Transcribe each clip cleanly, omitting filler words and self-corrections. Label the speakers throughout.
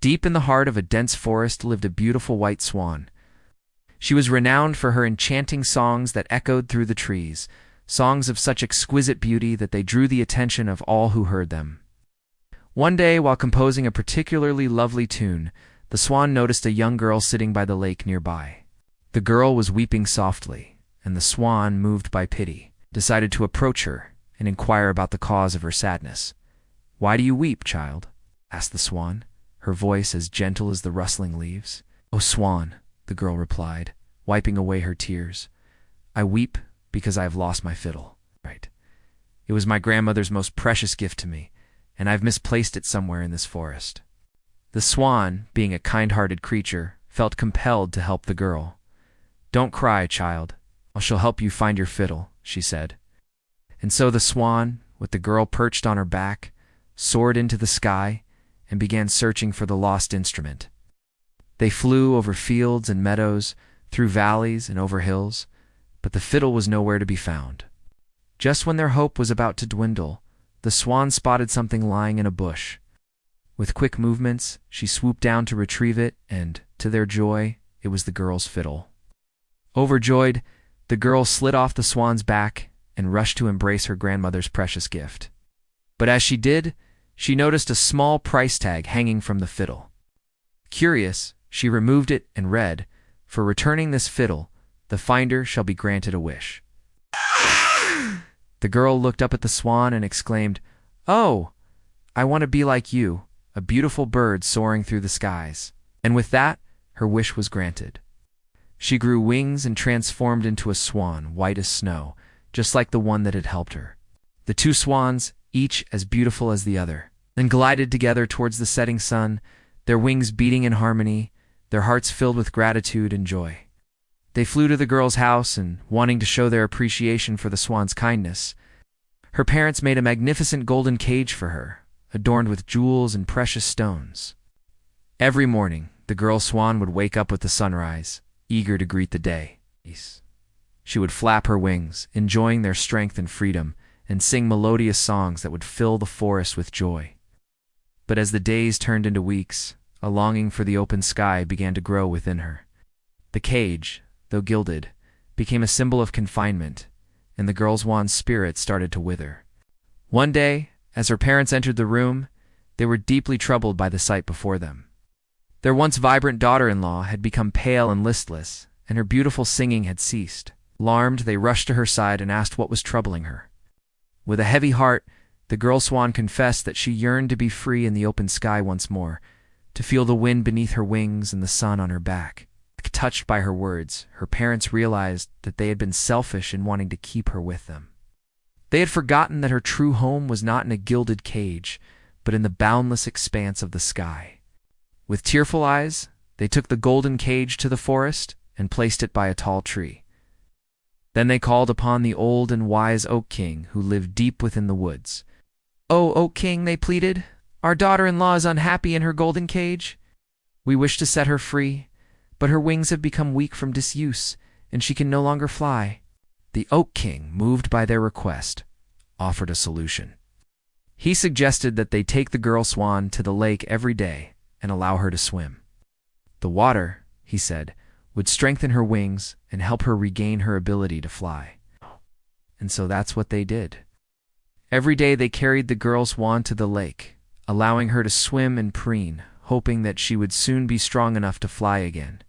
Speaker 1: Deep in the heart of a dense forest lived a beautiful white swan. She was renowned for her enchanting songs that echoed through the trees, songs of such exquisite beauty that they drew the attention of all who heard them. One day, while composing a particularly lovely tune, the swan noticed a young girl sitting by the lake nearby. The girl was weeping softly, and the swan, moved by pity, decided to approach her and inquire about the cause of her sadness. "Why do you weep, child?" asked the swan, her voice as gentle as the rustling leaves. "O swan," the girl replied, wiping away her tears, "I weep because I have lost my fiddle. It was my grandmother's most precious gift to me, and I've misplaced it somewhere in this forest." The swan, being a kind-hearted creature, felt compelled to help the girl. "Don't cry, child. I shall help you find your fiddle," she said. And so the swan, with the girl perched on her back, soared into the sky and began searching for the lost instrument. They flew over fields and meadows, through valleys and over hills, but the fiddle was nowhere to be found. Just when their hope was about to dwindle, the swan spotted something lying in a bush. With quick movements, she swooped down to retrieve it, and, to their joy, it was the girl's fiddle. Overjoyed, the girl slid off the swan's back and rushed to embrace her grandmother's precious gift. But as she did, she noticed a small price tag hanging from the fiddle. Curious, she removed it and read, "For returning this fiddle, the finder shall be granted a wish." The girl looked up at the swan and exclaimed, "Oh, I want to be like you, a beautiful bird soaring through the skies." And with that, her wish was granted. She grew wings and transformed into a swan, white as snow, just like the one that had helped her. The two swans, each as beautiful as the other, then glided together towards the setting sun, their wings beating in harmony, their hearts filled with gratitude and joy. They flew to the girl's house, and, wanting to show their appreciation for the swan's kindness, her parents made a magnificent golden cage for her, adorned with jewels and precious stones. Every morning, the girl swan would wake up with the sunrise, eager to greet the day. She would flap her wings, enjoying their strength and freedom, and sing melodious songs that would fill the forest with joy. But as the days turned into weeks, a longing for the open sky began to grow within her. The cage, though gilded, became a symbol of confinement, and the girl swan's spirit started to wither. One day, as her parents entered the room, they were deeply troubled by the sight before them. Their once vibrant daughter-in-law had become pale and listless, and her beautiful singing had ceased. Alarmed, they rushed to her side and asked what was troubling her. With a heavy heart, the girl swan confessed that she yearned to be free in the open sky once more, to feel the wind beneath her wings and the sun on her back. Touched by her words, her parents realized that they had been selfish in wanting to keep her with them. They had forgotten that her true home was not in a gilded cage, but in the boundless expanse of the sky. With tearful eyes, they took the golden cage to the forest and placed it by a tall tree. Then they called upon the old and wise Oak King, who lived deep within the woods. "Oh, Oak King," they pleaded, "our daughter-in-law is unhappy in her golden cage. We wish to set her free, but her wings have become weak from disuse, and she can no longer fly." The Oak King, moved by their request, offered a solution. He suggested that they take the girl swan to the lake every day and allow her to swim. The water, he said, would strengthen her wings and help her regain her ability to fly. And so that's what they did. Every day they carried the girl swan to the lake, allowing her to swim and preen, hoping that she would soon be strong enough to fly again.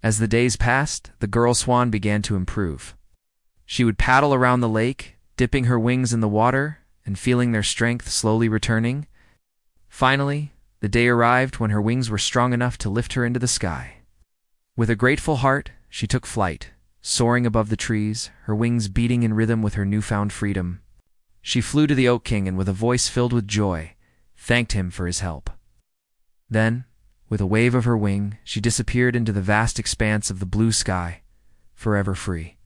Speaker 1: As the days passed, the girl swan began to improve. She would paddle around the lake, dipping her wings in the water and feeling their strength slowly returning. Finally, the day arrived when her wings were strong enough to lift her into the sky. With a grateful heart, she took flight, soaring above the trees, her wings beating in rhythm with her newfound freedom. She flew to the Oak King and, with a voice filled with joy, thanked him for his help. Then, with a wave of her wing, she disappeared into the vast expanse of the blue sky, forever free.